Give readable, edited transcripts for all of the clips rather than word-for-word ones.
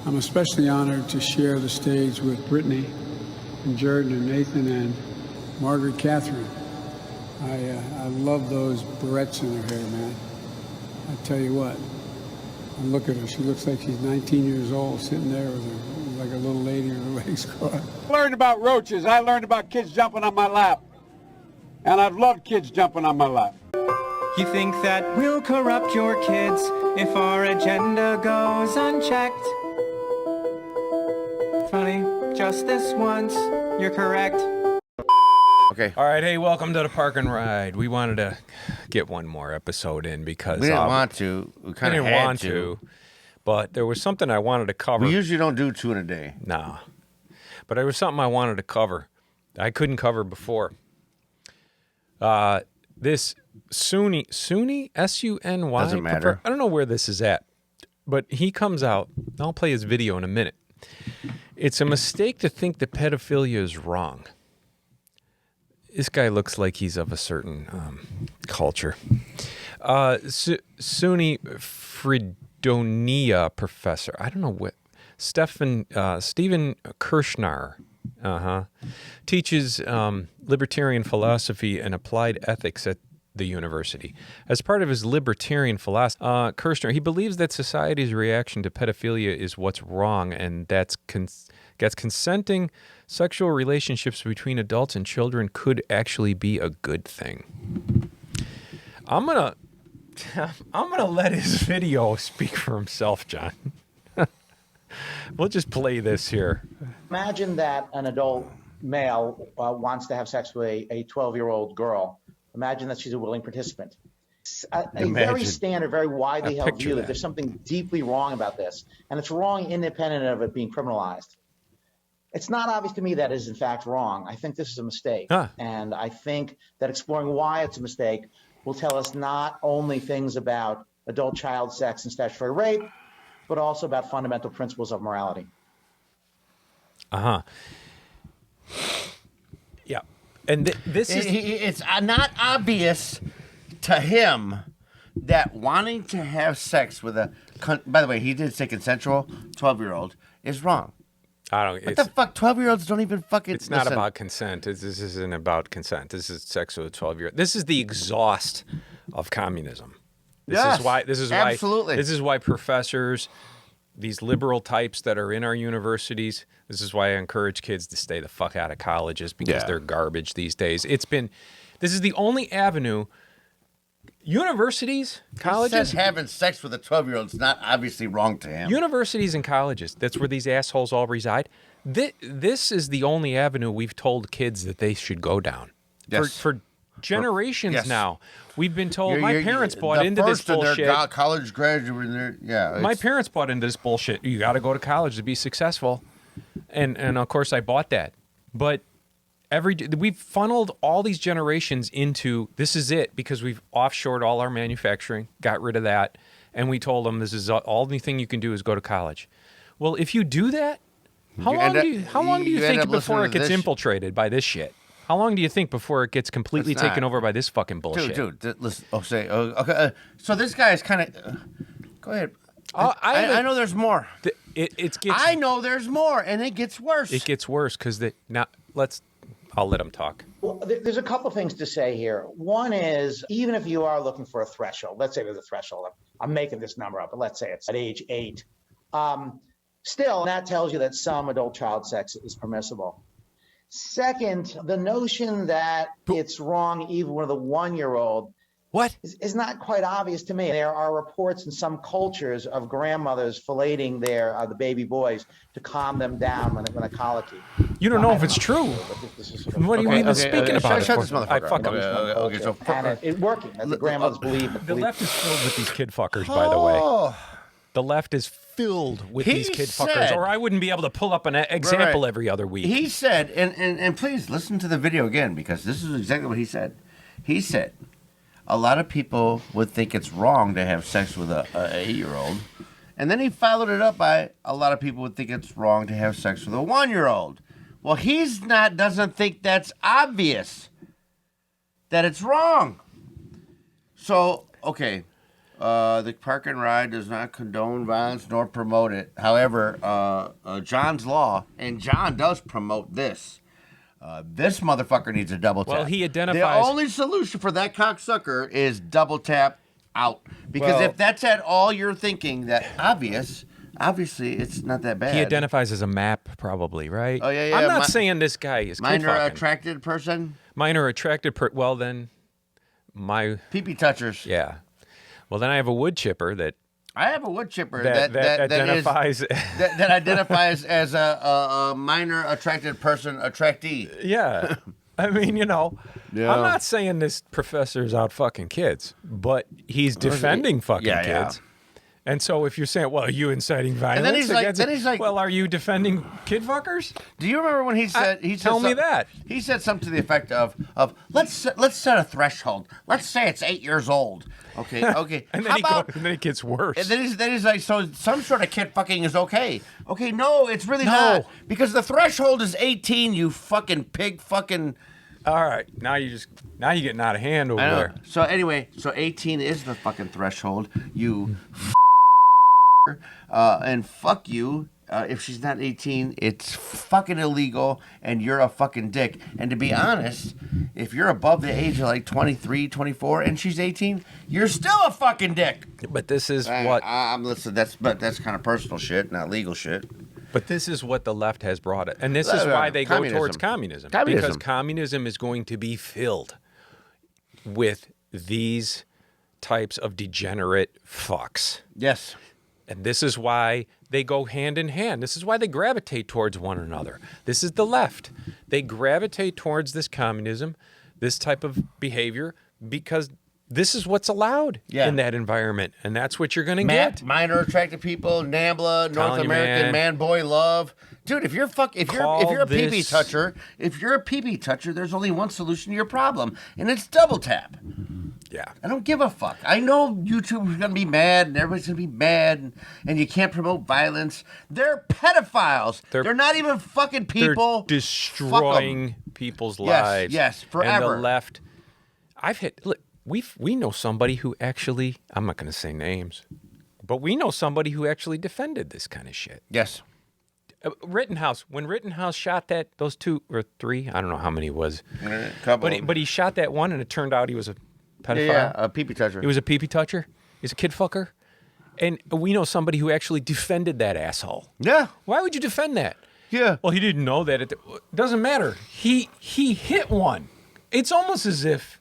I'm especially honored to share the stage with Brittany and Jordan and Nathan and Margaret Catherine. I love those barrettes in her hair, man. I tell you what, and look at her. She looks like she's 19 years old, sitting there with her, like a little lady with her legs crossed. I learned about roaches. I learned about kids jumping on my lap. And I've loved kids jumping on my lap. You think that we'll corrupt your kids if our agenda goes unchecked? Funny, just this once, you're correct. Okay. All right, hey, welcome to the Park and Ride. We wanted to get one more episode in because We didn't want to. We kind of didn't had want to, but there was something I wanted to cover. We usually don't do 2 in a day. Nah, but there was something I wanted to cover. I couldn't cover before. This Sunni, S-U-N-Y. Doesn't matter. I don't know where this is at, but he comes out. I'll play his video in a minute. It's a mistake to think that pedophilia is wrong. This guy looks like he's of a certain culture. Sunni Fredonia Professor. I don't know what. Stephen Kirshner. Teaches libertarian philosophy and applied ethics at the university. As part of his libertarian philosophy, Kirshner, he believes that society's reaction to pedophilia is what's wrong, and that's consenting sexual relationships between adults and children could actually be a good thing. I'm gonna let his video speak for himself, John. We'll just play this here. Imagine that an adult male wants to have sex with a 12-year-old girl. Imagine that she's a willing participant. A very standard, very widely held view that there's something deeply wrong about this, and it's wrong independent of it being criminalized. It's not obvious to me that is in fact wrong. I think this is a mistake, and I think that exploring why it's a mistake will tell us not only things about adult-child sex and statutory rape, but also about fundamental principles of morality. Yeah. And this is... It's not obvious to him that wanting to have sex with a... By the way, he did say consensual 12-year-old is wrong. What the fuck? 12-year-olds don't even fucking... It's not about consent. This isn't about consent. This is sex with a 12-year-old. This is the exhaust of communism. This is why professors, these liberal types that are in our universities, this is why I encourage kids to stay the fuck out of colleges because they're garbage these days. This is the only avenue. Universities, colleges. Having sex with a 12-year-old is not obviously wrong to him. Universities and colleges, that's where these assholes all reside. This is the only avenue we've told kids that they should go down. Yes. For generations now. We've been told, my parents bought into this bullshit. College graduate, my parents bought into this bullshit. You got to go to college to be successful. And of course I bought that. But we've funneled all these generations into, this is it, because we've offshored all our manufacturing, got rid of that, and we told them this is all the thing you can do is go to college. Well, if you do that, how long do you think before it gets infiltrated by this shit? How long do you think before it gets completely taken over by this fucking bullshit? Dude, listen. Okay. So this guy is kind of. Go ahead. I know there's more. I know there's more, and it gets worse. It gets worse because I'll let him talk. Well, there's a couple things to say here. One is, even if you are looking for a threshold, let's say there's a threshold. I'm making this number up, but let's say it's at age 8. Still, that tells you that some adult-child sex is permissible. Second, the notion that it's wrong even with a 1-year-old is not quite obvious to me. There are reports in some cultures of grandmothers filleting the baby boys to calm them down when a colicky. You don't know if it's true. What are you even speaking about? Shut this motherfucker up. Okay, so it's working. The grandmothers believe. The left is filled with these kid fuckers, by the way. The left is filled with these kid fuckers, or I wouldn't be able to pull up an example every other week. He said, and please listen to the video again, because this is exactly what he said. He said, a lot of people would think it's wrong to have sex with a 8-year-old. And then he followed it up by, a lot of people would think it's wrong to have sex with a 1-year-old. Well, doesn't think that's obvious, that it's wrong. So, okay. The park and ride does not condone violence nor promote it. However, John's law, and John does promote this. This motherfucker needs a double tap. Well, he identifies... The only solution for that cocksucker is double tap out. Because if that's at all you're thinking, that obviously it's not that bad. He identifies as a map, probably, right? Oh, yeah, yeah. I'm not saying this guy is minor kid-fucking. attracted person? Minor attracted well, then, my... Pee-pee touchers. Yeah. Well, then I have a wood chipper that... I have a wood chipper that identifies... that identifies as a minor attracted person attractee. Yeah. I mean, I'm not saying this professor's out fucking kids, but he's defending fucking kids. And so if you're saying, well, are you inciting violence? And then he's like, well, are you defending kid fuckers? Do you remember when he said, tell me that. He said something to the effect of let's set a threshold. Let's say it's 8 years old. Okay. And then it gets worse. And then he's like, so some sort of kid fucking is okay. Okay, no, it's really not. Because the threshold is 18, you fucking pig fucking... All right, now you're getting out of hand over there. So anyway, 18 is the fucking threshold. You and fuck you. If she's not 18, it's fucking illegal, and you're a fucking dick. And to be honest, if you're above the age of like 23, 24, and she's 18, you're still a fucking dick. But this is what listen. That's kind of personal shit, not legal shit. But this is what the left has brought it, and this is why they go towards communism. Because communism is going to be filled with these types of degenerate fucks. Yes. And this is why they go hand in hand. This is why they gravitate towards one another. This is the left. They gravitate towards this communism, this type of behavior, because this is what's allowed in that environment. And that's what you're going to get. Minor attractive people, NAMBLA, North American man boy love. Dude, if you're a pee-pee toucher, there's only one solution to your problem, and it's double tap. Yeah. I don't give a fuck. I know YouTube's going to be mad and everybody's going to be mad and you can't promote violence. They're pedophiles. They're not even fucking people. They're destroying people's lives. Yes, forever. And the left. We know somebody who actually, I'm not going to say names, but we know somebody who actually defended this kind of shit. Yes. Rittenhouse. When Rittenhouse shot those 2 or 3, I don't know how many it was. Couple. But he shot that one and it turned out he was a pedophile. Yeah, a pee-pee toucher. He was a pee-pee toucher. He's a kid fucker. And we know somebody who actually defended that asshole. Yeah. Why would you defend that? Yeah. Well, he didn't know that. It doesn't matter. He hit one. It's almost as if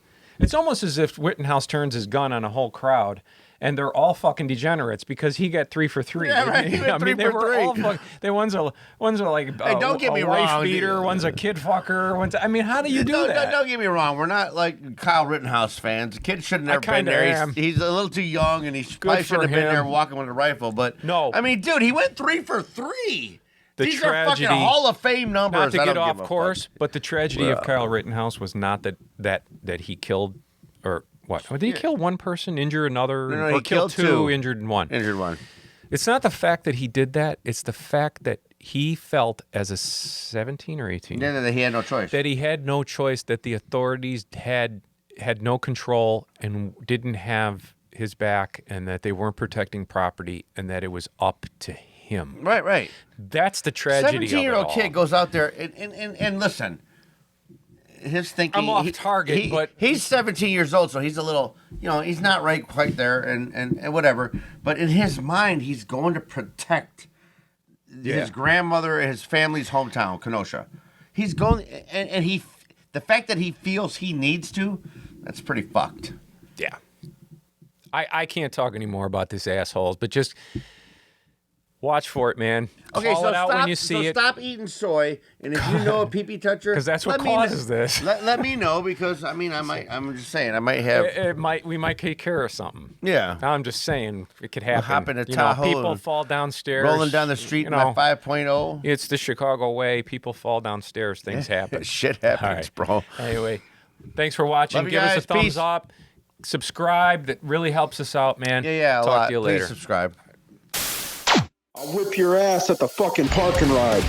Rittenhouse turns his gun on a whole crowd and they're all fucking degenerates because he got 3 for 3. Yeah, right. They were all fucking. One's are like hey, don't get me wife wrong, beater. One's a kid fucker. I mean, how do you do that? Don't get me wrong. We're not like Kyle Rittenhouse fans. The kid should have never been there. He's a little too young, and he probably shouldn't have been there walking with a rifle. But no, I mean, dude, he went 3 for 3. These tragedy, are fucking Hall of Fame numbers. Not to get off course, but the tragedy of Kyle Rittenhouse was not that he killed or. What? Did he kill one person, injure another? No, or he killed 2, injured one. Injured one. It's not the fact that he did that. It's the fact that he felt as a 17 or 18. Yeah, that he had no choice. That he had no choice, that the authorities had no control and didn't have his back, and that they weren't protecting property, and that it was up to him. Right. That's the tragedy of it all. 17-year-old kid goes out there and listen. His thinking. I'm off target, but he's 17 years old, so he's a little, he's not right quite there, and whatever. But in his mind, he's going to protect his grandmother, his family's hometown, Kenosha. He's going, and the fact that he feels he needs to, that's pretty fucked. Yeah. I can't talk anymore about this assholes, but just watch for it, man. Okay, Call it out when you see it. Stop eating soy, and if you know a pee-pee toucher, because that's what causes this. Let me know, because I'm just saying I might have. We might take care of something. Yeah, I'm just saying it could happen. Hop in a Tahoe, people fall downstairs, rolling down the street in my 5.0. It's the Chicago way. People fall downstairs. Things happen. Shit happens, bro. Anyway, thanks for watching. Love Give us a thumbs up. Subscribe. That really helps us out, man. Yeah. Talk to you later. Please subscribe. I'll whip your ass at the fucking park and ride.